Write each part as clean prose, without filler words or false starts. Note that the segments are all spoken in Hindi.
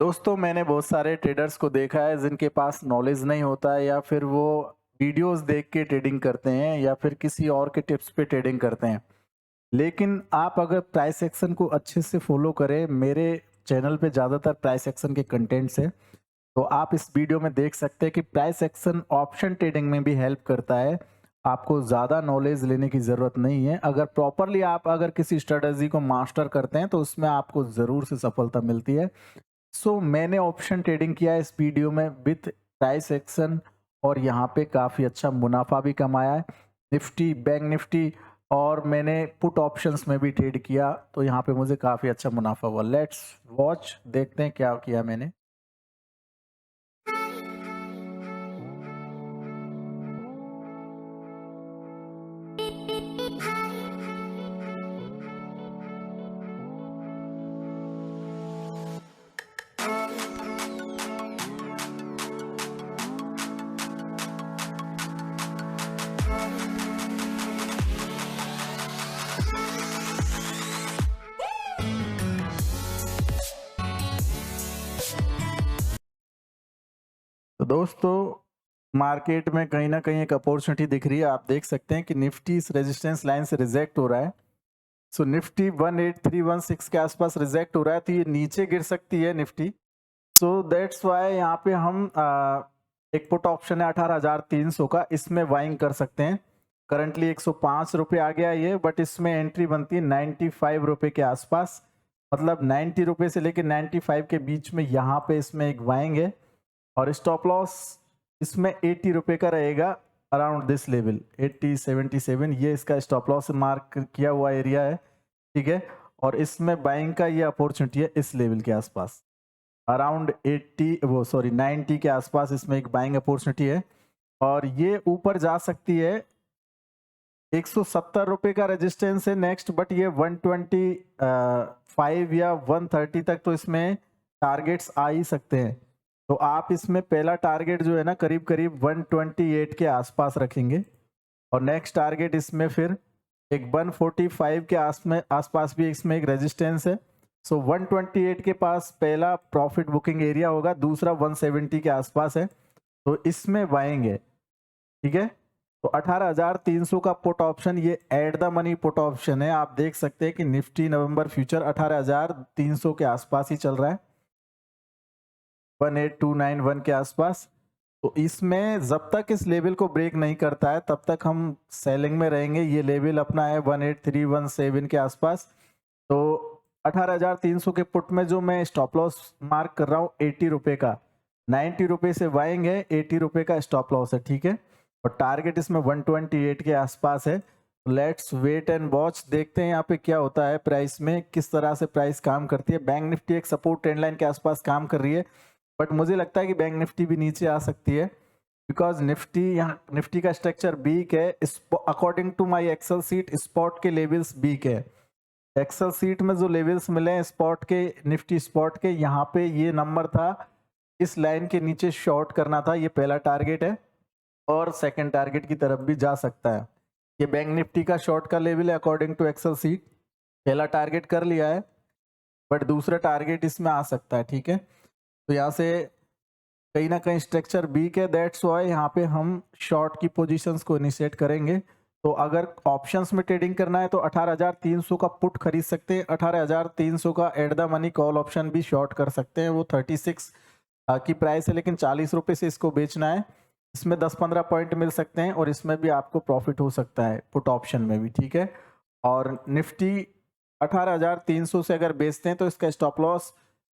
दोस्तों मैंने बहुत सारे ट्रेडर्स को देखा है जिनके पास नॉलेज नहीं होता है या फिर वो वीडियोस देख के ट्रेडिंग करते हैं या फिर किसी और के टिप्स पे ट्रेडिंग करते हैं। लेकिन आप अगर प्राइस एक्शन को अच्छे से फॉलो करें, मेरे चैनल पे ज़्यादातर प्राइस एक्शन के कंटेंट्स है, तो आप इस वीडियो में देख सकते हैं कि प्राइस एक्शन ऑप्शन ट्रेडिंग में भी हेल्प करता है। आपको ज़्यादा नॉलेज लेने की ज़रूरत नहीं है। अगर प्रॉपरली आप अगर किसी स्ट्रेटजी को मास्टर करते हैं तो उसमें आपको ज़रूर से सफलता मिलती है। मैंने ऑप्शन ट्रेडिंग किया है इस वीडियो में विथ प्राइस एक्शन और यहाँ पे काफ़ी अच्छा मुनाफा भी कमाया है। निफ्टी, बैंक निफ्टी और मैंने पुट ऑप्शंस में भी ट्रेड किया, तो यहाँ पे मुझे काफ़ी अच्छा मुनाफा हुआ। लेट्स वॉच, देखते हैं क्या किया मैंने। तो दोस्तों मार्केट में कहीं ना कहीं एक अपॉर्चुनिटी दिख रही है। आप देख सकते हैं कि निफ्टी इस रेजिस्टेंस लाइन से रिजेक्ट हो रहा है। निफ्टी 18316 के आसपास रिजेक्ट हो रहा है, तो ये नीचे गिर सकती है निफ्टी। दैट्स वाई यहाँ पे हम एक पुट ऑप्शन है 18,300 का, इसमें बाइंग कर सकते हैं। करंटली 105 रुपये आ गया ये, बट इसमें एंट्री बनती है 95 रुपये के आसपास। मतलब 90 रुपये से लेकर 95 के बीच में यहाँ पे इसमें एक बाइंग है। और स्टॉप लॉस इसमें 80 रुपये का रहेगा, अराउंड दिस लेवल 8077, ये इसका स्टॉप लॉस मार्क किया हुआ एरिया है। ठीक है, और इसमें बाइंग का ये अपॉर्चुनिटी है इस लेवल के आसपास, अराउंड 90 के आसपास इसमें एक बाइंग अपॉर्चुनिटी है। और ये ऊपर जा सकती है। 170 रुपये का रेजिस्टेंस है नेक्स्ट, बट ये 125 या 130 तक तो इसमें टारगेट्स आ ही सकते हैं। तो आप इसमें पहला टारगेट जो है ना करीब करीब 128 के आसपास रखेंगे, और नेक्स्ट टारगेट इसमें फिर एक 145 के आसपास भी इसमें एक रेजिस्टेंस है। 128 के पास पहला प्रॉफिट बुकिंग एरिया होगा, दूसरा 170 के आसपास है, तो इसमें बाइंग है। ठीक है, तो 18,300 का पुट ऑप्शन, ये at the money put option है। आप देख सकते हैं कि निफ्टी नवंबर फ्यूचर 18,300 के आसपास ही चल रहा है, 18291 के आसपास। तो इसमें जब तक इस लेवल को ब्रेक नहीं करता है तब तक हम सेलिंग में रहेंगे। ये लेवल अपना है 18317 के आसपास। तो 18,300 के पुट में जो मैं स्टॉप लॉस मार्क कर रहा हूँ 80 रुपये का, 90 रुपये से बाइंग है, 80 रुपये का स्टॉप लॉस है। ठीक है, और टारगेट इसमें 128 के आसपास है। लेट्स वेट एंड वॉच, देखते हैं यहाँ पे क्या होता है प्राइस में, किस तरह से प्राइस काम करती है। बैंक निफ्टी एक सपोर्ट ट्रेंड लाइन के आसपास काम कर रही है, बट मुझे लगता है कि बैंक निफ्टी भी नीचे आ सकती है, बिकॉज निफ्टी का स्ट्रक्चर वीक है। According to my Excel sheet spot के लेवल्स वीक है। एक्सेल सीट में जो लेवल्स मिले हैं स्पॉट के, निफ्टी स्पॉट के, यहाँ पे ये नंबर था, इस लाइन के नीचे शॉर्ट करना था, ये पहला टारगेट है, और सेकंड टारगेट की तरफ भी जा सकता है। ये बैंक निफ्टी का शॉर्ट का लेवल है अकॉर्डिंग टू एक्सेल सीट, पहला टारगेट कर लिया है, बट दूसरा टारगेट इसमें आ सकता है। ठीक है, तो यहाँ से कहीं ना कहीं स्ट्रक्चर वीक है, दैट्स वाई यहाँ पे हम शॉर्ट की पोजीशंस को इनिशिएट करेंगे। तो अगर ऑप्शंस में ट्रेडिंग करना है तो 18,300 का पुट खरीद सकते हैं, 18,300 का at the money call option भी शॉर्ट कर सकते हैं। वो 36 की प्राइस है, लेकिन 40 रुपये से इसको बेचना है। इसमें 10-15 पॉइंट मिल सकते हैं और इसमें भी आपको प्रॉफिट हो सकता है पुट ऑप्शन में भी। ठीक है, और निफ्टी 18,300 से अगर बेचते हैं तो इसका स्टॉप लॉस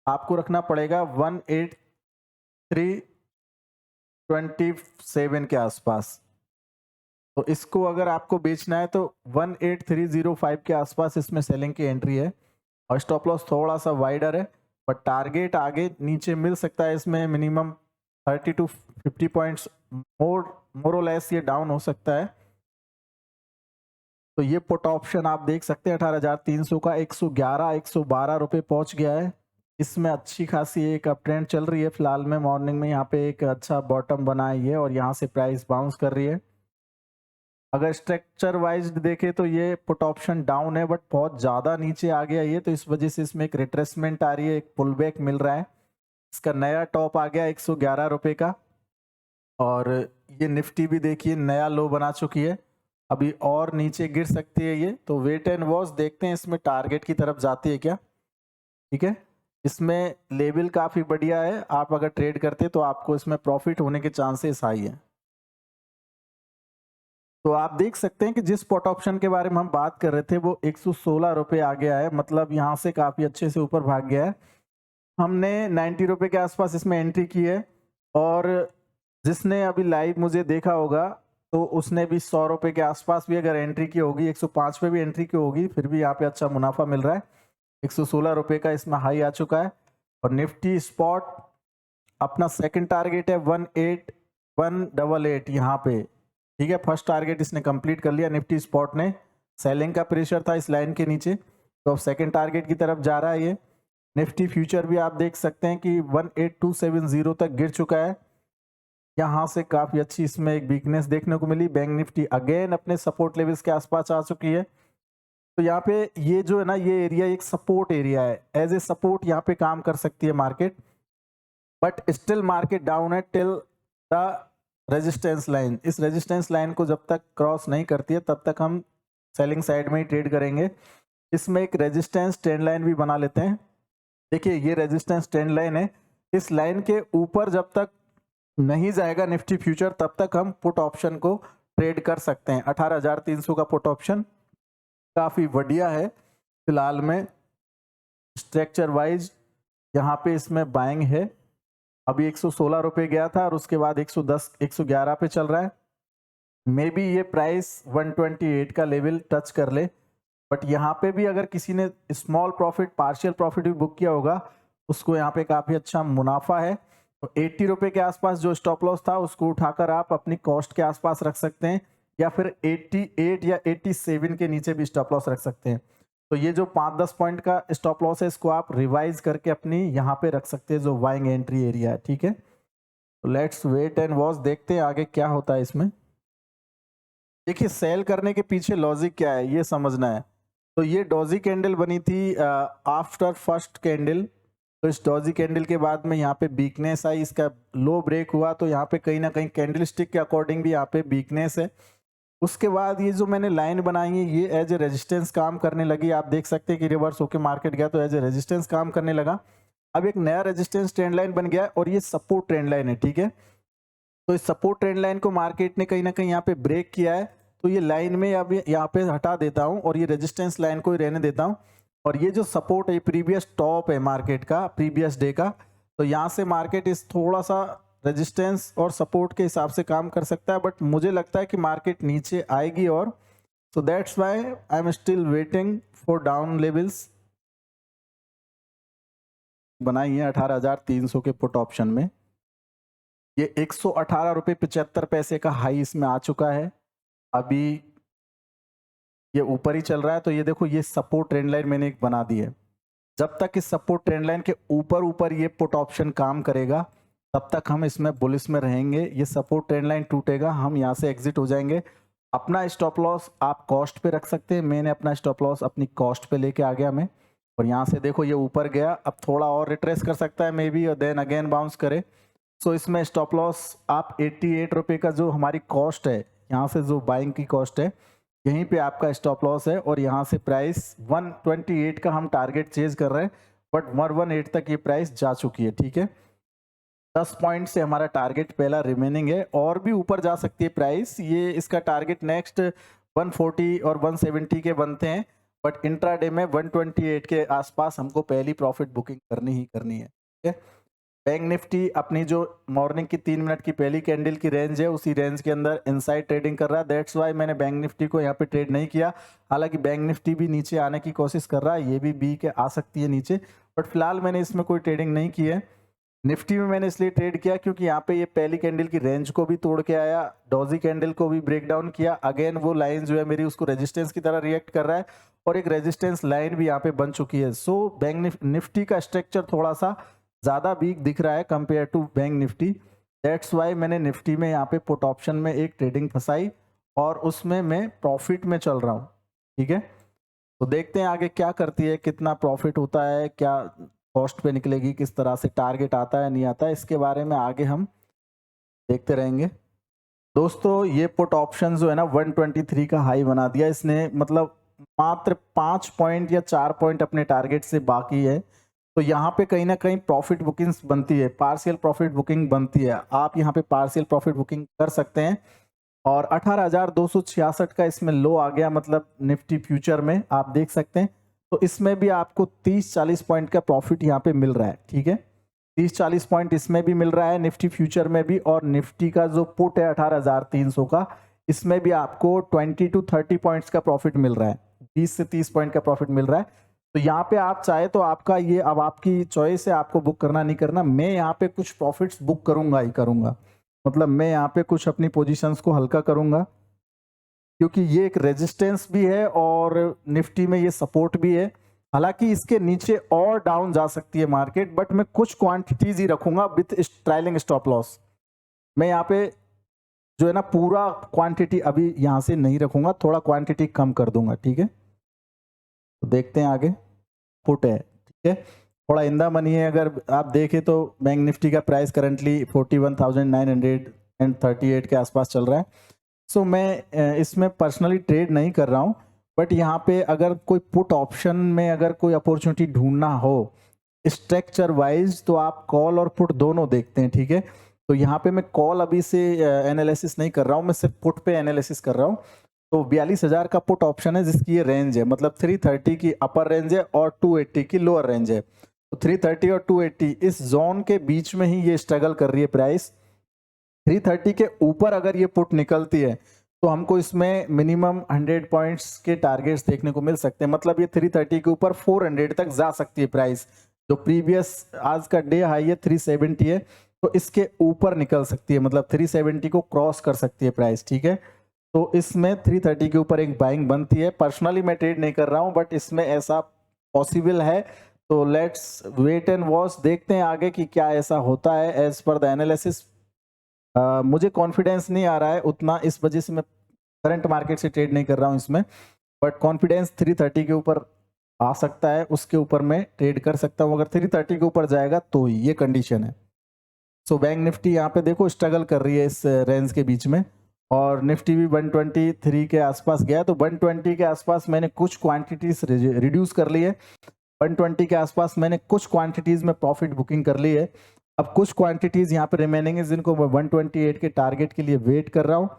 आपको रखना पड़ेगा 18327 के आसपास। तो इसको अगर आपको बेचना है तो 18305 के आसपास इसमें सेलिंग की एंट्री है, और स्टॉप लॉस थोड़ा सा वाइडर है, पर टारगेट आगे नीचे मिल सकता है। इसमें मिनिमम 30 to 50 पॉइंट्स मोर और लेस ये डाउन हो सकता है। तो ये पुट ऑप्शन आप देख सकते हैं 18,300 का 111-112 रुपये पहुंच गया है। इसमें अच्छी खासी एक अप ट्रेंड चल रही है फिलहाल में। मॉर्निंग में यहाँ पे एक अच्छा बॉटम बना है ये, और यहाँ से प्राइस बाउंस कर रही है। अगर स्ट्रक्चर वाइज देखें तो ये पुट ऑप्शन डाउन है, बट बहुत ज़्यादा नीचे आ गया ये, तो इस वजह से इसमें एक रिट्रेसमेंट आ रही है, एक पुल बैक मिल रहा है। इसका नया टॉप आ गया 111 रुपए का। और ये निफ्टी भी देखिए नया लो बना चुकी है, अभी और नीचे गिर सकती है ये, तो वेट एंड वॉच देखते हैं इसमें टारगेट की तरफ जाती है क्या। ठीक है, इसमें लेवल काफी बढ़िया है, आप अगर ट्रेड करते तो आपको इसमें प्रॉफिट होने के चांसेस हाई है। तो आप देख सकते हैं कि जिस पुट ऑप्शन के बारे में हम बात कर रहे थे वो 116 रुपए आ गया है, मतलब यहाँ से काफी अच्छे से ऊपर भाग गया है। हमने 90 रुपए के आसपास इसमें एंट्री की है, और जिसने अभी लाइव मुझे देखा होगा तो उसने भी 100 रुपए के आसपास भी अगर एंट्री की होगी, 105 पे भी एंट्री की होगी, फिर भी यहाँ पे अच्छा मुनाफा मिल रहा है। 116 रुपए का इसमें हाई आ चुका है। और निफ्टी स्पॉट अपना सेकंड टारगेट है 18188 यहाँ पे। ठीक है, फर्स्ट टारगेट इसने कंप्लीट कर लिया निफ्टी स्पॉट ने। सेलिंग का प्रेशर था इस लाइन के नीचे, तो अब सेकंड टारगेट की तरफ जा रहा है ये। निफ्टी फ्यूचर भी आप देख सकते हैं कि 18270 तक गिर चुका है, यहाँ से काफी अच्छी इसमें एक वीकनेस देखने को मिली। बैंक निफ्टी अगेन अपने सपोर्ट लेवल्स के आसपास आ चुकी है। तो यहाँ पे ये जो है ना, ये एरिया एक सपोर्ट एरिया है, एज ए सपोर्ट यहाँ पे काम कर सकती है market, but still market down है टिल द रेजिस्टेंस लाइन। इस रेजिस्टेंस लाइन को जब तक क्रॉस नहीं करती है तब तक हम सेलिंग साइड में ही ट्रेड करेंगे। इसमें एक रेजिस्टेंस ट्रेंड लाइन भी बना लेते हैं। देखिए ये रेजिस्टेंस ट्रेंड लाइन है, इस लाइन के ऊपर जब तक नहीं जाएगा निफ्टी फ्यूचर तब तक हम पुट ऑप्शन को ट्रेड कर सकते हैं। 18,300 का पुट ऑप्शन काफी बढ़िया है फिलहाल में। स्ट्रक्चर वाइज यहाँ पे इसमें बाइंग है, अभी 116 रुपए गया था और उसके बाद 110 111 पे चल रहा है। मे बी ये प्राइस 128 का लेवल टच कर ले, बट यहाँ पे भी अगर किसी ने स्मॉल प्रॉफिट पार्शियल प्रॉफिट भी बुक किया होगा उसको यहाँ पे काफी अच्छा मुनाफा है। तो 80 रुपए के आसपास जो स्टॉप लॉस था उसको उठाकर आप अपनी कॉस्ट के आसपास रख सकते हैं, या फिर 88 या 87 के नीचे भी स्टॉप लॉस रख सकते हैं। तो ये जो 5-10 पॉइंट का स्टॉप लॉस है इसको आप रिवाइज करके अपनी यहाँ पे रख सकते हैं जो बाइंग एंट्री एरिया है। ठीक है, तो लेट्स वेट एंड वॉच, देखते हैं आगे क्या होता है इसमें। देखिए सेल करने के पीछे लॉजिक क्या है ये समझना है। तो ये डॉजी कैंडल बनी थी आफ्टर फर्स्ट कैंडल, तो इस डॉजी कैंडल के बाद में यहाँ पे वीकनेस आई, इसका लो ब्रेक हुआ, तो यहाँ पे कहीं ना कहीं कैंडल स्टिक के अकॉर्डिंग भी यहाँ पे वीकनेस है। उसके बाद ये जो मैंने लाइन बनाई है ये एज ए रेजिस्टेंस काम करने लगी, आप देख सकते हैं कि रिवर्स होके मार्केट गया तो एज ए रेजिस्टेंस काम करने लगा। अब एक नया रेजिस्टेंस ट्रेंड लाइन बन गया और ये सपोर्ट ट्रेंड लाइन है। ठीक है, तो इस सपोर्ट ट्रेंड लाइन को मार्केट ने कहीं ना कहीं यहाँ पे ब्रेक किया है, तो ये लाइन में अब यहाँ पे हटा देता हूँ और ये रेजिस्टेंस लाइन को ही रहने देता हूँ। और ये जो सपोर्ट है प्रीवियस टॉप है मार्केट का प्रीवियस डे का, तो यहाँ से मार्केट इस थोड़ा सा रेजिस्टेंस और सपोर्ट के हिसाब से काम कर सकता है, बट मुझे लगता है कि मार्केट नीचे आएगी, और so that's why I am still waiting for down levels. बनाई है 18,300 के पुट ऑप्शन में, ये 118 रुपये 75 पैसे का हाई इसमें आ चुका है, अभी ये ऊपर ही चल रहा है। तो ये देखो ये सपोर्ट ट्रेंड लाइन मैंने एक बना दी है, जब तक इस सपोर्ट ट्रेंड लाइन के ऊपर ऊपर ये पुट ऑप्शन काम करेगा तब तक हम इसमें बुलिश में रहेंगे। ये सपोर्ट ट्रेंड लाइन टूटेगा हम यहाँ से एग्जिट हो जाएंगे। अपना स्टॉप लॉस आप कॉस्ट पे रख सकते हैं, मैंने अपना स्टॉप लॉस अपनी कॉस्ट पे लेके आ गया मैं, और यहाँ से देखो ये ऊपर गया, अब थोड़ा और रिट्रेस कर सकता है मे बी और देन अगेन बाउंस करे। सो इसमें स्टॉप लॉस आप 88 रुपये का जो हमारी कॉस्ट है, यहाँ से जो बाइंग की कॉस्ट है यहीं पे आपका स्टॉप लॉस है, और यहाँ से प्राइस 128 का हम टारगेट चेज कर रहे हैं, बट 118 तक ये प्राइस जा चुकी है। ठीक है, 10 पॉइंट से हमारा टारगेट पहला रिमेनिंग है, और भी ऊपर जा सकती है प्राइस, ये इसका टारगेट नेक्स्ट 140 और 170 के बनते हैं, बट इंट्राडे में 128 के आसपास हमको पहली प्रॉफिट बुकिंग करनी ही करनी है। ठीक है, बैंक निफ्टी अपनी जो मॉर्निंग की 3 मिनट की पहली कैंडल की रेंज है उसी रेंज के अंदर इनसाइड ट्रेडिंग कर रहा है, दैट्स वाई मैंने बैंक निफ्टी को यहाँ पे ट्रेड नहीं किया। हालांकि बैंक निफ्टी भी नीचे आने की कोशिश कर रहा है, ये भी बी के आ सकती है नीचे, बट फिलहाल मैंने इसमें कोई ट्रेडिंग नहीं की है। निफ्टी में मैंने इसलिए ट्रेड किया क्योंकि यहाँ पे ये पहली कैंडल की रेंज को भी तोड़ के आया, डॉजी कैंडल को भी ब्रेक डाउन किया, अगेन वो लाइन जो है मेरी उसको रेजिस्टेंस की तरह रिएक्ट कर रहा है, और एक रेजिस्टेंस लाइन भी यहाँ पे बन चुकी है। सो बैंक निफ्टी का स्ट्रक्चर थोड़ा सा ज़्यादा वीक दिख रहा है compare to bank Nifty, that's why मैंने निफ्टी में यहाँ पे पुट ऑप्शन में एक ट्रेडिंग फंसाई और उसमें मैं प्रॉफिट में चल रहा हूँ। ठीक है, तो देखते हैं आगे क्या करती है, कितना प्रॉफिट होता है, क्या कॉस्ट पे निकलेगी, किस तरह से टारगेट आता है नहीं आता है, इसके बारे में आगे हम देखते रहेंगे। दोस्तों ये पुट ऑप्शन जो है ना 123 का हाई बना दिया इसने, मतलब मात्र 5 पॉइंट या 4 पॉइंट अपने टारगेट से बाकी है। तो यहाँ पे कहीं ना कहीं प्रॉफिट बुकिंग्स बनती है, पार्शियल प्रॉफिट बुकिंग बनती है। आप यहाँ पे पार्शियल प्रॉफिट बुकिंग कर सकते हैं। और 18,266 का इसमें लो आ गया, मतलब निफ्टी फ्यूचर में आप देख सकते हैं। तो इसमें भी आपको 30-40 पॉइंट का प्रॉफिट यहाँ पे मिल रहा है, ठीक है। 30-40 पॉइंट इसमें भी मिल रहा है निफ्टी फ्यूचर में भी। और निफ्टी का जो पुट है 18,300 का, इसमें भी आपको 20 to 30 पॉइंट्स का प्रॉफिट मिल रहा है, 20 से 30 पॉइंट का प्रॉफिट मिल रहा है। तो यहाँ पे आप चाहे तो आपका ये अब आपकी चॉइस है, आपको बुक करना नहीं करना। मैं यहाँ पे कुछ प्रॉफिट्स बुक करूंगा ही करूंगा, मतलब मैं यहाँ पे कुछ अपनी पोजीशंस को हल्का करूंगा, क्योंकि ये एक रेजिस्टेंस भी है और निफ्टी में ये सपोर्ट भी है। हालांकि इसके नीचे और डाउन जा सकती है मार्केट, बट मैं कुछ क्वांटिटीज ही रखूंगा विथ ट्रायलिंग स्टॉप लॉस। मैं यहाँ पे जो है ना पूरा क्वांटिटी अभी यहाँ से नहीं रखूंगा, थोड़ा क्वांटिटी कम कर दूंगा, ठीक है। तो देखते हैं आगे। पुट है, ठीक है, थोड़ा इन द मनी है। अगर आप देखें तो बैंक निफ्टी का प्राइस करंटली 41,938 के आसपास चल रहा है। सो मैं इसमें पर्सनली ट्रेड नहीं कर रहा हूँ, बट यहाँ पे अगर कोई पुट ऑप्शन में अगर कोई अपॉर्चुनिटी ढूंढना हो स्ट्रक्चर वाइज, तो आप कॉल और पुट दोनों देखते हैं, ठीक है। तो यहाँ पे मैं कॉल अभी से एनालिसिस नहीं कर रहा हूँ, मैं सिर्फ पुट पे एनालिसिस कर रहा हूँ। तो 42,000 का पुट ऑप्शन है जिसकी ये रेंज है, मतलब 330 की अपर रेंज है और 280 की लोअर रेंज है। तो 330 और 280 इस जोन के बीच में ही ये स्ट्रगल कर रही है प्राइस। 330 के ऊपर अगर ये पुट निकलती है तो हमको इसमें मिनिमम 100 पॉइंट्स के टारगेट्स देखने को मिल सकते हैं, मतलब ये 330 के ऊपर 400 तक जा सकती है प्राइस। जो प्रीवियस आज का डे हाई है 370 है, तो इसके ऊपर निकल सकती है, मतलब 370 को क्रॉस कर सकती है प्राइस, ठीक है। तो इसमें 330 के ऊपर एक बाइंग बनती है। पर्सनली मैं ट्रेड नहीं कर रहा हूं, बट इसमें ऐसा पॉसिबल है। तो लेट्स वेट एंड वॉच, देखते हैं आगे कि क्या ऐसा होता है एज पर द एनालिसिस। मुझे कॉन्फिडेंस नहीं आ रहा है उतना, इस वजह से मैं करंट मार्केट से ट्रेड नहीं कर रहा हूं इसमें। बट कॉन्फिडेंस 330 के ऊपर आ सकता है, उसके ऊपर मैं ट्रेड कर सकता हूं। अगर 330 के ऊपर जाएगा तो ही ये कंडीशन है। सो बैंक निफ्टी यहाँ पे देखो स्ट्रगल कर रही है इस रेंज के बीच में, और निफ्टी भी 123 के आसपास गया। तो 120 के आसपास मैंने कुछ क्वांटिटीज रिड्यूस कर ली है। 120 के आसपास मैंने कुछ क्वांटिटीज में प्रॉफिट बुकिंग कर ली है। अब कुछ क्वांटिटीज यहाँ पे रिमेनिंग है जिनको मैं 128 के टारगेट के लिए वेट कर रहा हूँ।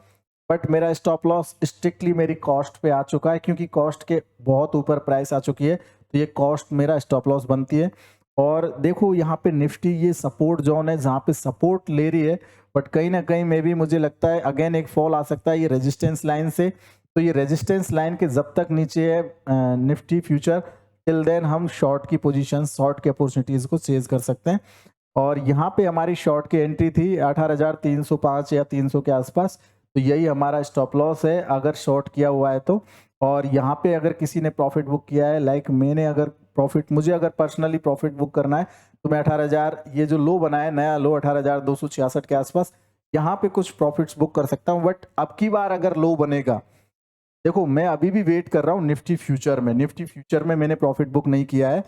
बट मेरा स्टॉप लॉस स्ट्रिक्टली मेरी कॉस्ट पे आ चुका है, क्योंकि कॉस्ट के बहुत ऊपर प्राइस आ चुकी है, तो ये कॉस्ट मेरा स्टॉप लॉस बनती है। और देखो यहाँ पे निफ्टी ये सपोर्ट जोन है जहाँ पे सपोर्ट ले रही है, बट कहीं ना कहीं में भी मुझे लगता है अगेन एक फॉल आ सकता है ये रेजिस्टेंस लाइन से। तो ये रेजिस्टेंस लाइन के जब तक नीचे है निफ्टी फ्यूचर, टिल देन हम शॉर्ट की पोजीशन, शॉर्ट की अपॉर्चुनिटीज को चेज कर सकते हैं। और यहाँ पे हमारी शॉर्ट की एंट्री थी 18,305 या 300 के आसपास, तो यही हमारा स्टॉप लॉस है अगर शॉर्ट किया हुआ है तो। और यहाँ पे अगर किसी ने प्रॉफिट बुक किया है, लाइक मैंने अगर प्रॉफिट, मुझे अगर पर्सनली प्रॉफिट बुक करना है तो मैं 18,000, ये जो लो बनाया नया लो 18,266 के आसपास, यहाँ पे कुछ प्रॉफिट्स बुक कर सकता हूँ। बट अब की बार अगर लो बनेगा, देखो मैं अभी भी वेट कर रहा हूँ निफ्टी फ्यूचर में। निफ्टी फ्यूचर में मैंने प्रॉफिट बुक नहीं किया है।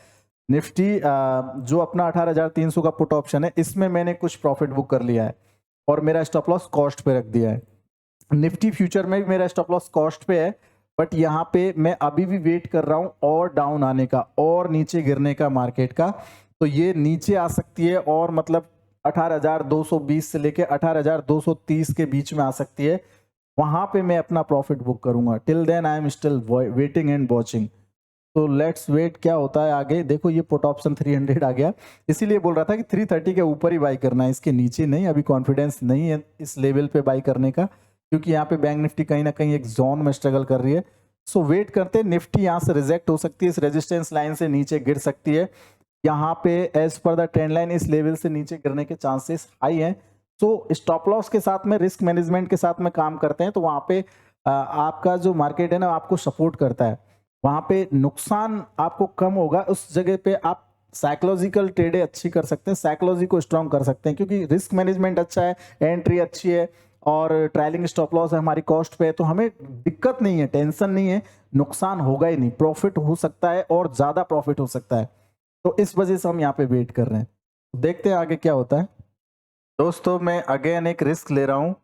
निफ्टी जो अपना 18,300 का पुट ऑप्शन है इसमें मैंने कुछ प्रॉफिट बुक कर लिया है और मेरा स्टॉप लॉस कॉस्ट पे रख दिया है। निफ्टी फ्यूचर में भी मेरा स्टॉप लॉस कॉस्ट पे है, बट यहाँ पे मैं अभी भी वेट कर रहा हूँ और डाउन आने का और नीचे गिरने का मार्केट का। तो ये नीचे आ सकती है और मतलब 18,220 से लेके 18,230 के बीच में आ सकती है, वहां पे मैं अपना प्रॉफिट बुक करूंगा। Till then I am still waiting and watching. तो लेट्स वेट क्या होता है आगे। देखो ये पुट ऑप्शन 300 आ गया, इसीलिए बोल रहा था कि 330 के ऊपर ही बाई करना है, इसके नीचे नहीं। अभी कॉन्फिडेंस नहीं है इस लेवल पे बाई करने का, क्योंकि यहाँ पे बैंक निफ्टी कहीं ना कहीं एक जोन में स्ट्रगल कर रही है। सो वेट करते हैं, निफ्टी यहाँ से रिजेक्ट हो सकती है, इस रेजिस्टेंस लाइन से नीचे गिर सकती है। यहाँ पे as per the trend line इस लेवल से नीचे गिरने के चांसेस हाई हैं। सो स्टॉप लॉस के साथ में रिस्क मैनेजमेंट के साथ में काम करते हैं, तो वहाँ पे आपका जो मार्केट है ना आपको सपोर्ट करता है, वहां पे नुकसान आपको कम होगा। उस जगह पे आप साइकोलॉजिकल ट्रेडें अच्छी कर सकते हैं, साइकोलॉजी को स्ट्रॉन्ग कर सकते हैं, क्योंकि रिस्क मैनेजमेंट अच्छा है, एंट्री अच्छी है और ट्रायलिंग स्टॉप लॉस है हमारी कॉस्ट पे, तो हमें दिक्कत नहीं है, टेंशन नहीं है, नुकसान होगा ही नहीं, प्रॉफिट हो सकता है और ज्यादा प्रॉफिट हो सकता है। तो इस वजह से हम यहाँ पे वेट कर रहे हैं। देखते हैं आगे क्या होता है। दोस्तों मैं अगेन एक रिस्क ले रहा हूँ।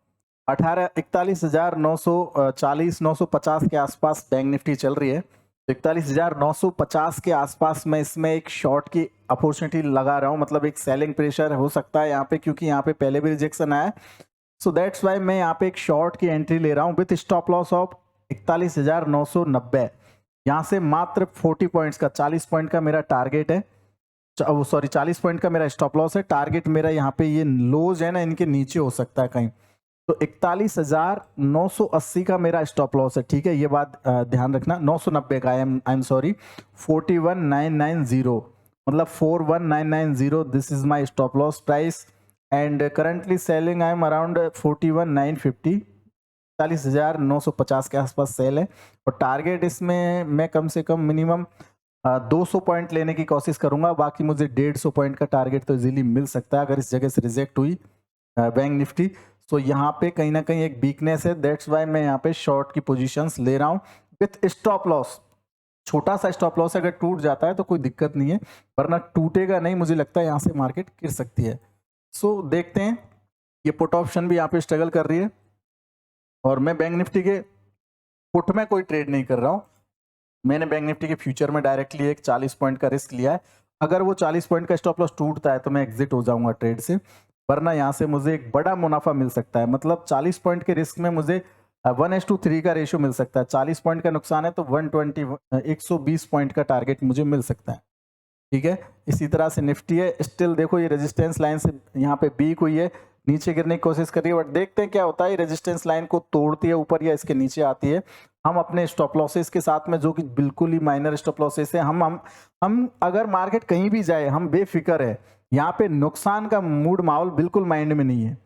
41,940 के आसपास बैंक निफ्टी चल रही है। 41,950 के आसपास मैं इसमें एक शॉर्ट की अपॉर्चुनिटी लगा रहा हूँ, मतलब एक सेलिंग प्रेशर हो सकता है यहाँ पे, क्योंकि यहाँ पे पहले भी रिजेक्शन आया है। सो दैट्स वाई मैं यहाँ पे एक शॉर्ट की एंट्री ले रहा हूँ विथ स्टॉप लॉस ऑफ 41,990। यहाँ से मात्र 40 पॉइंट्स का 40 पॉइंट का मेरा टारगेट है, सॉरी 40 पॉइंट का मेरा स्टॉप लॉस है। टारगेट मेरा यहाँ पे ये लोज है ना, इनके नीचे हो सकता है कहीं, तो 41,980 का मेरा स्टॉप लॉस है। ठीक है, ये बात ध्यान रखना। 990 का, आई एम सॉरी, 41,990 मतलब 41,990 this is my stop loss price and currently selling I am around 41,950। 41,950 के आसपास सेल है और टारगेट इसमें मैं कम से कम मिनिमम 200 पॉइंट लेने की कोशिश करूंगा। बाकी मुझे 150 पॉइंट का टारगेट तो इजीली मिल सकता है अगर इस जगह से रिजेक्ट हुई बैंक निफ्टी। तो यहाँ पे कहीं ना कहीं एक वीकनेस है, दैट्स वाई मैं यहाँ पे शॉर्ट की पोजीशंस ले रहा हूँ विथ स्टॉप लॉस। छोटा सा स्टॉप लॉस, अगर टूट जाता है तो कोई दिक्कत नहीं है, वरना टूटेगा नहीं। मुझे लगता है यहाँ से मार्केट गिर सकती है। सो देखते हैं। ये पुट ऑप्शन भी यहाँ पे स्ट्रगल कर रही है और मैं बैंक निफ्टी के पुट में कोई ट्रेड नहीं कर रहा हूँ। मैंने बैंक निफ्टी के फ्यूचर में डायरेक्टली एक 40 पॉइंट का रिस्क लिया है। अगर वो 40 पॉइंट का स्टॉप लॉस टूटता है तो मैं एग्जिट हो जाऊंगा ट्रेड से, वरना यहाँ से मुझे एक बड़ा मुनाफा मिल सकता है। मतलब 40 पॉइंट के रिस्क में मुझे 1:3 का रेशियो मिल सकता है। 40 पॉइंट का नुकसान है तो 120 पॉइंट का टारगेट मुझे मिल सकता है। ठीक है, इसी तरह से निफ्टी है, स्टिल देखो ये रेजिस्टेंस लाइन से यहाँ पे वीक हुई है, नीचे गिरने की कोशिश कर रही है, बट देखते हैं क्या होता है। रेजिस्टेंस लाइन को तोड़ती है ऊपर या इसके नीचे आती है। हम अपने स्टॉप लॉसेस के साथ में, जो कि बिल्कुल ही माइनर स्टॉप लॉसेस है, हम अगर मार्केट कहीं भी जाए हम बेफिक्र है। यहाँ पे नुकसान का मूड माहौल बिल्कुल माइंड में नहीं है,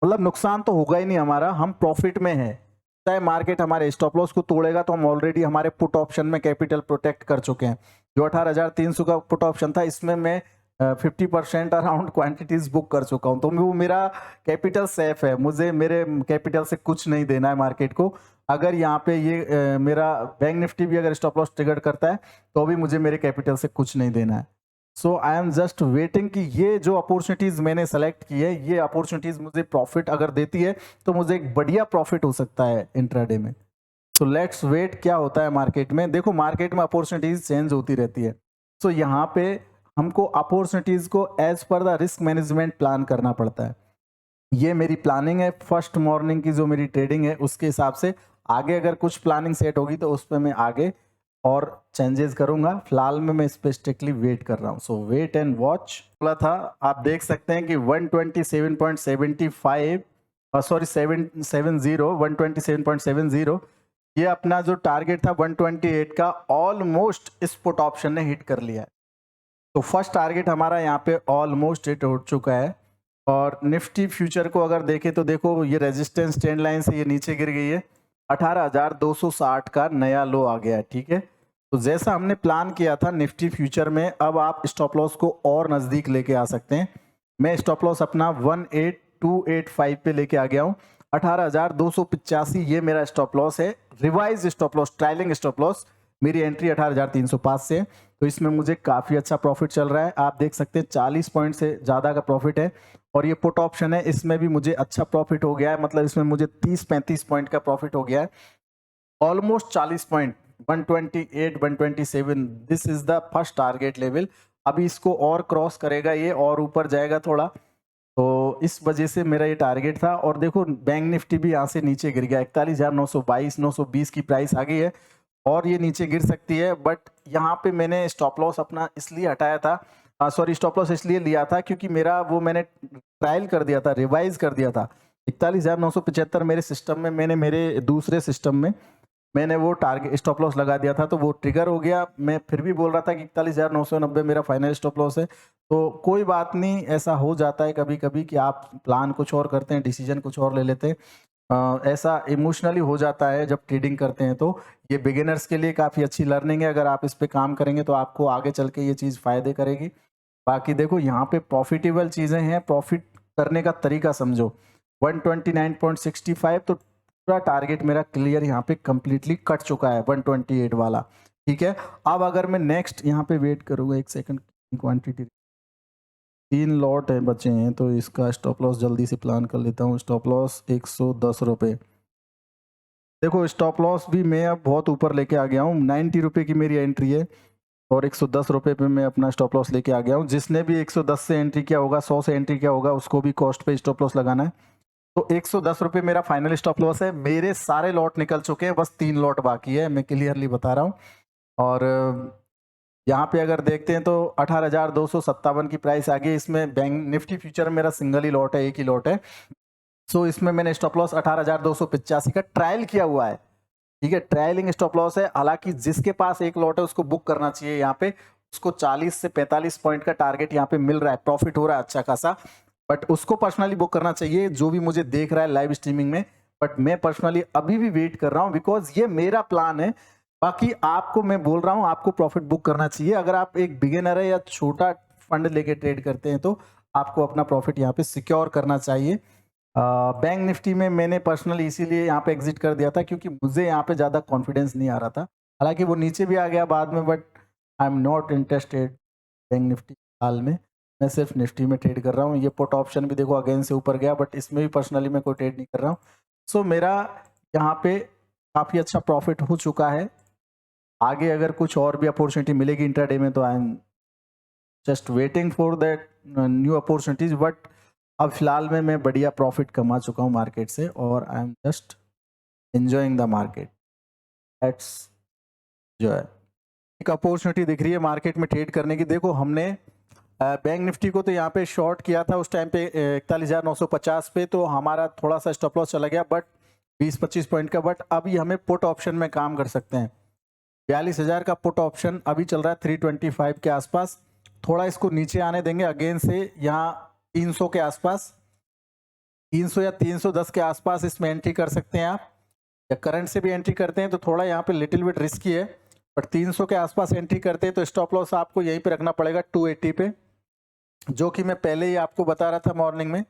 मतलब नुकसान तो होगा ही नहीं हमारा, हम प्रॉफिट में है। चाहे मार्केट हमारे स्टॉप लॉस को तोड़ेगा तो हम ऑलरेडी हमारे पुट ऑप्शन में कैपिटल प्रोटेक्ट कर चुके हैं। जो 18,300 का पुट ऑप्शन था, इसमें मैं 50% अराउंड क्वांटिटीज बुक कर चुका हूं, तो वो मेरा कैपिटल सेफ है। मुझे मेरे कैपिटल से कुछ नहीं देना है मार्केट को। अगर यहाँ पे ये मेरा बैंक निफ्टी भी अगर स्टॉप लॉस ट्रिगर करता है तो भी मुझे मेरे कैपिटल से कुछ नहीं देना है। सो आई एम जस्ट वेटिंग कि ये जो अपॉर्चुनिटीज मैंने सेलेक्ट की है, ये अपॉर्चुनिटीज मुझे प्रॉफिट अगर देती है तो मुझे एक बढ़िया प्रॉफिट हो सकता है इंट्राडे में। सो लेट्स वेट क्या होता है मार्केट में। देखो मार्केट में अपॉर्चुनिटीज चेंज होती रहती है। सो यहाँ पे हमको अपॉर्चुनिटीज को as per the risk management plan करना पड़ता है। ये मेरी प्लानिंग है, फर्स्ट मॉर्निंग की जो मेरी ट्रेडिंग है उसके हिसाब से। आगे अगर कुछ प्लानिंग सेट होगी तो उस पर मैं आगे और चेंजेस करूंगा। फिलहाल में मैं इस पे स्ट्रिक्टली वेट कर रहा हूं। सो वेट एंड वॉच बोला था। आप देख सकते हैं कि 127.75 सॉरी 127.70 ये अपना जो टारगेट था 128 का, ऑलमोस्ट इस पुट ऑप्शन ने हिट कर लिया है। तो फर्स्ट टारगेट हमारा यहाँ पे ऑलमोस्ट हिट हो चुका है। और निफ्टी फ्यूचर को अगर देखें तो देखो ये रेजिस्टेंस ट्रेंड लाइन से ये नीचे गिर गई है, 18,260 का नया लो आ गया है। ठीक है, तो जैसा हमने प्लान किया था निफ्टी फ्यूचर में, अब आप स्टॉप लॉस को और नजदीक लेके आ सकते हैं। मैं स्टॉप लॉस अपना 18285 पे लेके आ गया हूँ। 18,285 ये मेरा स्टॉप लॉस है, revise stop loss, trailing stop loss. मेरी एंट्री 18,305 से है, तो इसमें मुझे काफी अच्छा प्रॉफिट चल रहा है। आप देख सकते हैं 40 पॉइंट से ज्यादा का प्रॉफिट है। और ये पुट ऑप्शन है, इसमें भी मुझे अच्छा प्रॉफिट हो गया है, मतलब इसमें मुझे 30-35 पॉइंट का प्रॉफिट हो गया है। Almost 40 point, 128 127, this is the first target level. अभी इसको और क्रॉस करेगा ये और ऊपर जाएगा थोड़ा, तो इस वजह से मेरा ये टारगेट था। और देखो बैंक निफ्टी भी यहाँ से नीचे गिर गया, 41,922 920 की प्राइस आ गई है और ये नीचे गिर सकती है। बट यहाँ पे मैंने स्टॉप लॉस अपना इसलिए हटाया था, सॉरी स्टॉप लॉस इसलिए लिया था क्योंकि मेरा वो मैंने ट्रायल कर दिया था, रिवाइज कर दिया था। 41,975 मेरे सिस्टम में, मैंने मेरे दूसरे सिस्टम में मैंने वो टारगेट स्टॉप लॉस लगा दिया था, तो वो ट्रिगर हो गया। मैं फिर भी बोल रहा था कि 41,990 मेरा फाइनल स्टॉप लॉस है। तो कोई बात नहीं, ऐसा हो जाता है कभी कभी कि आप प्लान कुछ और करते हैं, डिसीजन कुछ और ले लेते हैं। ऐसा इमोशनली हो जाता है जब ट्रेडिंग करते हैं। तो ये बिगिनर्स के लिए काफ़ी अच्छी लर्निंग है, अगर आप इस पे काम करेंगे तो आपको आगे चल के ये चीज़ फ़ायदे करेगी। बाकी देखो यहाँ पे प्रॉफिटेबल चीज़ें हैं, प्रॉफिट करने का तरीका समझो। 129.65 तो पूरा टारगेट मेरा क्लियर यहाँ पे कंप्लीटली कट चुका है, 128 वाला। ठीक है, अब अगर मैं नेक्स्ट यहाँ पे वेट करूँगा एक सेकंड, क्वांटिटी 3 लॉट है बचे हैं, तो इसका स्टॉप लॉस जल्दी से प्लान कर लेता हूँ। स्टॉप लॉस 110 रुपये। देखो स्टॉप लॉस भी मैं अब बहुत ऊपर लेके आ गया हूँ। 90 रुपये की मेरी एंट्री है और 110 रुपये पे मैं अपना स्टॉप लॉस लेके आ गया हूँ। जिसने भी 110 से एंट्री किया होगा, 100 से एंट्री किया होगा, उसको भी कॉस्ट पे स्टॉप लॉस लगाना है। तो 110 रुपये मेरा फाइनल स्टॉप लॉस है। मेरे सारे लॉट निकल चुके हैं, बस 3 लॉट बाकी है, मैं क्लियरली बता रहा हूँ। और यहाँ पे अगर देखते हैं तो 18,257 की प्राइस आ गई। इसमें बैंक निफ्टी फ्यूचर मेरा सिंगल ही लॉट है, एक ही लॉट है। सो इसमें मैंने स्टॉप लॉस 18,285 का ट्रायल किया हुआ है। ठीक है, ट्रायलिंग स्टॉप लॉस है। हालांकि जिसके पास एक लॉट है उसको बुक करना चाहिए। यहाँ पे उसको 40 से 45 पॉइंट का टारगेट यहाँ पे मिल रहा है, प्रॉफिट हो रहा है अच्छा खासा। बट उसको पर्सनली बुक करना चाहिए जो भी मुझे देख रहा है लाइव स्ट्रीमिंग में। बट मैं पर्सनली अभी भी वेट कर रहा हूँ, बिकॉज ये मेरा प्लान है। बाकी आपको मैं बोल रहा हूँ, आपको प्रॉफिट बुक करना चाहिए। अगर आप एक बिगिनर है या छोटा फंड लेके ट्रेड करते हैं तो आपको अपना प्रॉफिट यहाँ पे सिक्योर करना चाहिए। बैंक निफ्टी में मैंने पर्सनली इसीलिए यहाँ पे एग्जिट कर दिया था क्योंकि मुझे यहाँ पे ज़्यादा कॉन्फिडेंस नहीं आ रहा था। हालांकि वो नीचे भी आ गया बाद में, but I am not interested bank nifty हाल में। मैं सिर्फ निफ्टी में ट्रेड कर रहा हूँ। ये पुट ऑप्शन भी देखो अगेन से ऊपर गया, बट इसमें भी पर्सनली मैं कोई ट्रेड नहीं कर रहा हूँ। सो मेरा यहाँ पे काफ़ी अच्छा प्रॉफिट हो चुका है। आगे अगर कुछ और भी अपॉर्चुनिटी मिलेगी इंट्राडे में तो I am just waiting for that new opportunities. But अब फिलहाल में मैं बढ़िया प्रॉफिट कमा चुका हूँ मार्केट से और I am just enjoying the market. That's जो है एक अपॉर्चुनिटी दिख रही है मार्केट में ट्रेड करने की। देखो हमने बैंक निफ्टी को तो यहाँ पे शॉर्ट किया था उस टाइम पे 41,950 पे, तो हमारा थोड़ा सा स्टॉप लॉस चला गया, बट 20-25 पॉइंट का। बट अभी हमें पुट ऑप्शन में काम कर सकते हैं। 42,000 का पुट ऑप्शन अभी चल रहा है 325 के आसपास। थोड़ा इसको नीचे आने देंगे अगेन से, यहाँ 300 के आसपास, 300 या 310 के आसपास इसमें एंट्री कर सकते हैं आप, या करंट से भी एंट्री करते हैं तो थोड़ा यहाँ पे लिटिल बिट रिस्की है। बट 300 के आसपास एंट्री करते हैं तो स्टॉप लॉस आपको यहीं पे रखना पड़ेगा 280 पे, जो कि मैं पहले ही आपको बता रहा था मॉर्निंग में।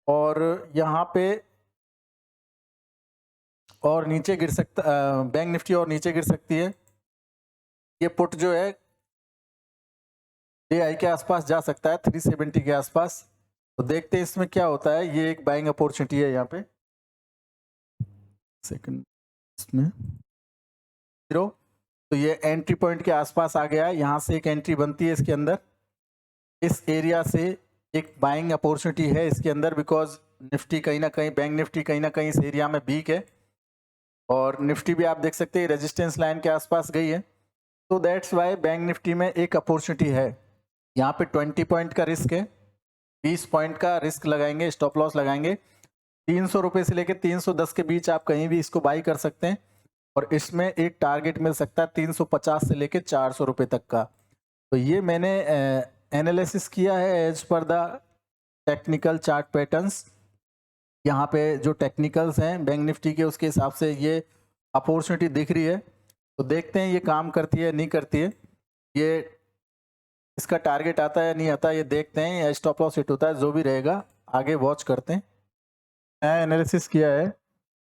और यहाँ पे और नीचे गिर सकता, बैंक निफ्टी और नीचे गिर सकती है। ये पुट जो है आई के आसपास जा सकता है 370 के आसपास। तो देखते हैं इसमें क्या होता है। ये एक बाइंग अपॉर्चुनिटी है यहाँ पे सेकंड इसमें 0। तो ये एंट्री पॉइंट के आसपास आ गया है। यहाँ से एक एंट्री बनती है इसके अंदर, इस एरिया से एक बाइंग अपॉर्चुनिटी है इसके अंदर, बिकॉज निफ्टी कहीं ना कहीं, बैंक निफ्टी कहीं ना कहीं इस एरिया में वीक है। और निफ्टी भी आप देख सकते हैं रेजिस्टेंस लाइन के आसपास गई है। तो दैट्स वाई बैंक निफ्टी में एक अपॉर्चुनिटी है। यहाँ पे 20 पॉइंट का रिस्क है, 20 पॉइंट का रिस्क लगाएंगे, स्टॉप लॉस लगाएंगे। 300 रुपये से लेकर 310 के बीच आप कहीं भी इसको बाई कर सकते हैं। और इसमें एक टारगेट मिल सकता है 350 से लेकर 400 रुपये तक का। तो ये मैंने एनालिसिस किया है as per the technical chart patterns. यहाँ पे जो टेक्निकल्स हैं बैंक निफ्टी के, उसके हिसाब से ये अपॉर्चुनिटी दिख रही है। तो देखते हैं ये काम करती है नहीं करती है, ये इसका टारगेट आता है या नहीं आता, ये देखते हैं, या स्टॉप लॉस हिट होता है, जो भी रहेगा आगे वॉच करते हैं। मैं एनालिसिस किया है,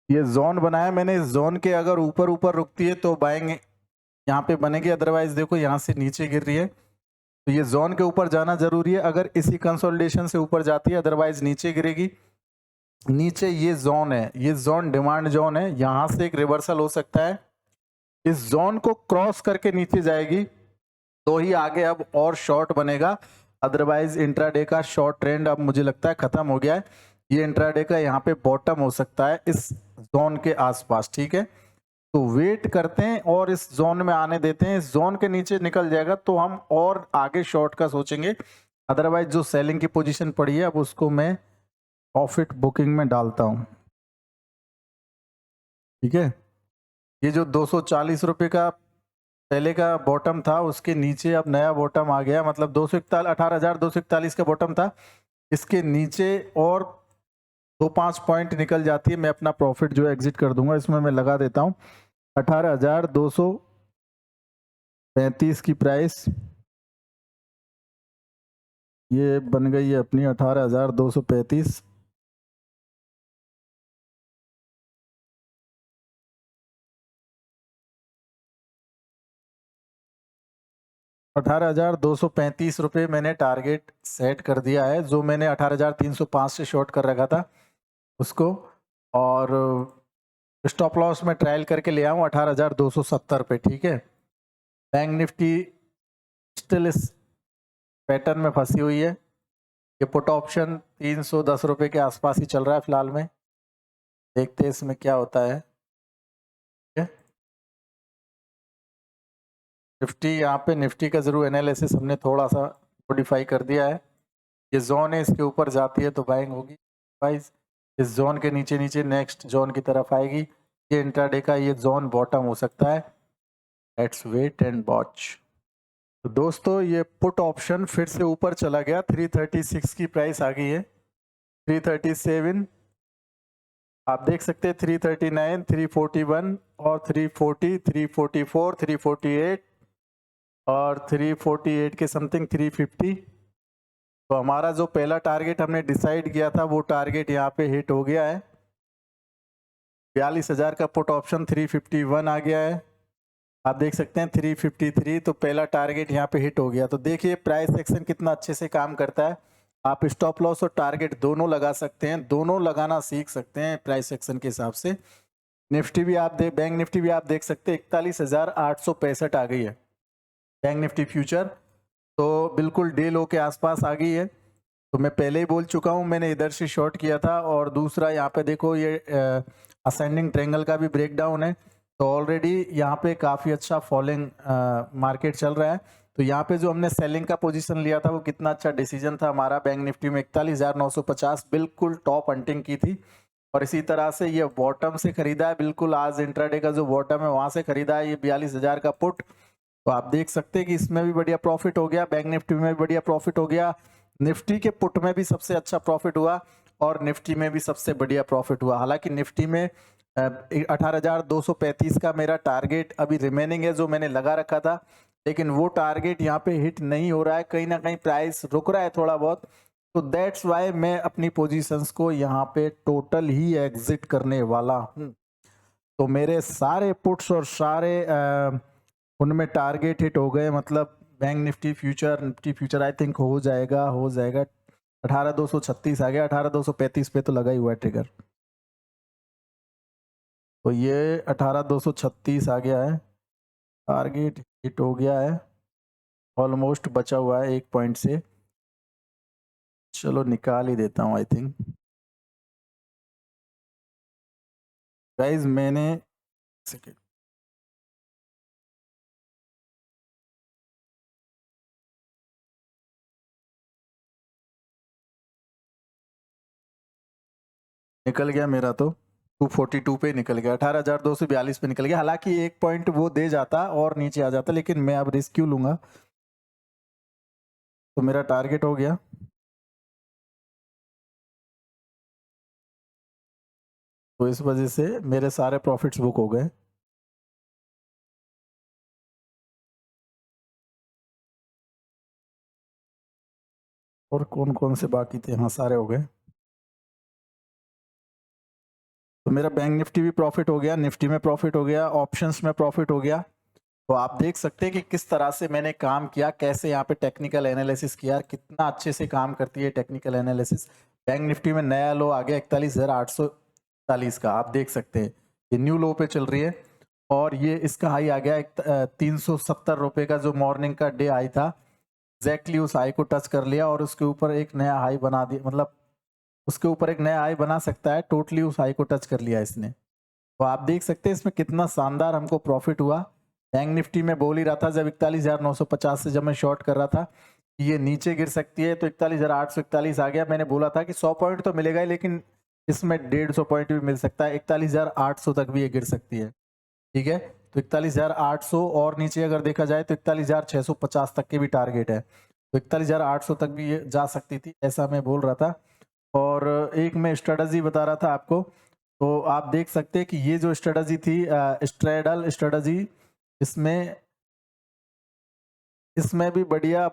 ये जोन बनाया मैंने। इस जोन के अगर ऊपर ऊपर रुकती है तो बाइंग यहाँ पे बनेगी, अदरवाइज देखो यहाँ से नीचे गिर रही है। तो ये जोन के ऊपर जाना जरूरी है, अगर इसी कंसोलिडेशन से ऊपर जाती है, अदरवाइज नीचे गिरेगी। नीचे ये जोन है, ये जोन डिमांड जोन है, यहाँ से एक रिवर्सल हो सकता है। इस जोन को क्रॉस करके नीचे जाएगी तो ही आगे अब और शॉर्ट बनेगा, अदरवाइज इंट्राडे का शॉर्ट ट्रेंड अब मुझे लगता है खत्म हो गया है। ये इंट्राडे का यहाँ पे बॉटम हो सकता है इस जोन के आसपास। ठीक है, तो वेट करते हैं और इस जोन में आने देते हैं। इस जोन के नीचे निकल जाएगा तो हम और आगे शॉर्ट का सोचेंगे, अदरवाइज जो सेलिंग की पोजीशन पड़ी है अब उसको मैं प्रॉफिट बुकिंग में डालता हूं। ठीक है, ये जो 240 रुपये का पहले का बॉटम था उसके नीचे अब नया बॉटम आ गया, मतलब 18,241 का बॉटम था, इसके नीचे और 2-5 पॉइंट निकल जाती है, मैं अपना प्रॉफिट जो एग्जिट कर दूंगा। इसमें मैं लगा देता हूं 18,235 की प्राइस, ये बन गई है अपनी 18,235। 18,235 रुपये मैंने टारगेट सेट कर दिया है, जो मैंने 18,305 से शॉर्ट कर रखा था उसको, और स्टॉप लॉस में ट्रायल करके ले आऊँ 18,270 पे। ठीक है, बैंक निफ्टी स्टिल इस पैटर्न में फंसी हुई है। ये पुट ऑप्शन 310 रुपये के आसपास ही चल रहा है फिलहाल में, देखते हैं इसमें क्या होता है। निफ्टी, यहाँ पे निफ्टी का जरूर एनालिसिस हमने थोड़ा सा मॉडिफाई कर दिया है। ये जोन है, इसके ऊपर जाती है तो बाइंग होगी, वाइज इस जोन के नीचे नीचे नेक्स्ट जोन की तरफ आएगी। ये इंट्राडे का ये जोन बॉटम हो सकता है, लेट्स वेट एंड वॉच। तो दोस्तों ये पुट ऑप्शन फिर से ऊपर चला गया, 336 की प्राइस आ गई है, 337 आप देख सकते हैं, 339, 341 और 340, 344, 348 और 348 के समथिंग 350। तो हमारा जो पहला टारगेट हमने डिसाइड किया था वो टारगेट यहाँ पे हिट हो गया है। 42,000 का पुट ऑप्शन 351 आ गया है, आप देख सकते हैं 353। तो पहला टारगेट यहाँ पे हिट हो गया। तो देखिए प्राइस एक्शन कितना अच्छे से काम करता है। आप स्टॉप लॉस और टारगेट दोनों लगा सकते हैं, दोनों लगाना सीख सकते हैं प्राइस एक्शन के हिसाब से। निफ्टी भी आप देख, बैंक निफ्टी भी आप देख सकते हैं 41,865 आ गई है बैंक निफ्टी फ्यूचर, तो बिल्कुल डे लो के आसपास आ गई है। तो मैं पहले ही बोल चुका हूँ, मैंने इधर से शॉर्ट किया था। और दूसरा यहाँ पे देखो ये असेंडिंग ट्रायंगल का भी ब्रेकडाउन है, तो ऑलरेडी यहाँ पे काफ़ी अच्छा फॉलिंग मार्केट चल रहा है। तो यहाँ पे जो हमने सेलिंग का पोजीशन लिया था वो कितना अच्छा डिसीजन था हमारा। बैंक निफ्टी में 41,950 बिल्कुल टॉप हंटिंग की थी, और इसी तरह से ये बॉटम से खरीदा है, बिल्कुल आज इंट्राडे का जो बॉटम है वहां से खरीदा है ये 42,000 का पुट। तो आप देख सकते हैं कि इसमें भी बढ़िया प्रॉफिट हो गया, बैंक निफ्टी में भी बढ़िया प्रॉफिट हो गया, निफ्टी के पुट में भी सबसे अच्छा प्रॉफिट हुआ और निफ्टी में भी सबसे बढ़िया प्रॉफिट हुआ। हालांकि निफ्टी में 18,235 का मेरा टारगेट अभी रिमेनिंग है जो मैंने लगा रखा था, लेकिन वो टारगेट यहाँ पे हिट नहीं हो रहा है, कहीं ना कहीं प्राइस रुक रहा है थोड़ा बहुत। तो दैट्स वाई मैं अपनी पोजीशंस को यहाँ पे टोटल ही एग्जिट करने वाला हूँ। तो मेरे सारे पुट्स और सारे उनमें टारगेट हिट हो गए, मतलब bank Nifty future I think हो जाएगा 18,236 आ गया, 18,235 पे तो लगा ही हुआ है ट्रिगर। तो ये 18,236 आ गया है, टारगेट हिट हो गया है, ऑलमोस्ट बचा हुआ है 1 पॉइंट से। चलो निकाल ही देता हूँ आई थिंक गाइज। मैंने सेकेंड निकल गया मेरा, तो 242 पे निकल गया, 18,242 पे निकल गया। हालांकि 1 पॉइंट वो दे जाता और नीचे आ जाता, लेकिन मैं अब रिस्क क्यों लूंगा, तो मेरा टारगेट हो गया। तो इस वजह से मेरे सारे प्रॉफिट्स बुक हो गए। और कौन कौन से बाकी थे, हाँ सारे हो गए। तो मेरा बैंक निफ्टी भी प्रॉफिट हो गया, निफ्टी में प्रॉफिट हो गया, ऑप्शंस में प्रॉफिट हो गया। तो आप देख सकते हैं कि किस तरह से मैंने काम किया, कैसे यहाँ पे टेक्निकल एनालिसिस किया, कितना अच्छे से काम करती है टेक्निकल एनालिसिस। बैंक निफ्टी में नया लो आ गया 41,840 का, आप देख सकते हैं ये न्यू लो पे चल रही है। और ये इसका हाई आ गया 370 रुपए का, जो मॉर्निंग का डे हाई था, एग्जैक्टली उस हाई को टच कर लिया और उसके ऊपर एक नया हाई बना दिया, मतलब उसके ऊपर एक नया हाई बना सकता है, टोटली उस हाई को टच कर लिया इसने। तो आप देख सकते हैं इसमें कितना शानदार हमको प्रॉफिट हुआ। बैंक निफ्टी में बोल ही रहा था जब 41,950 से जब मैं शॉर्ट कर रहा था ये नीचे गिर सकती है, तो 41,841 आ गया। मैंने बोला था कि 100 पॉइंट तो मिलेगा ही, लेकिन इसमें 150 पॉइंट भी मिल सकता है, 41,800 तक भी ये गिर सकती है। ठीक है, तो 41,800 और नीचे अगर देखा जाए तो 41,650 तक के भी टारगेट है, तो 41,800 तक भी ये जा सकती थी, ऐसा मैं बोल रहा था। और एक मैं स्ट्रेटजी बता रहा था आपको, तो आप देख सकते हैं कि ये जो स्ट्रेटजी थी स्ट्रेडल स्ट्रेटजी, इसमें इसमें भी बढ़िया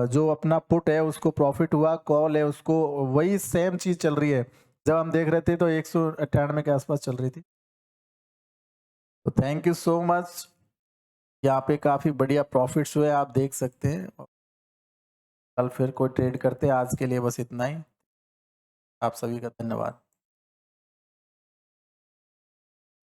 जो अपना पुट है उसको प्रॉफिट हुआ, कॉल है उसको वही सेम चीज चल रही है। जब हम देख रहे थे तो 198 के आसपास चल रही थी। तो थैंक यू सो मच। यहाँ पे काफ़ी बढ़िया प्रॉफिट्स हुए, आप देख सकते हैं। कल फिर कोई ट्रेड करते हैं, आज के लिए बस इतना ही। आप सभी का धन्यवाद।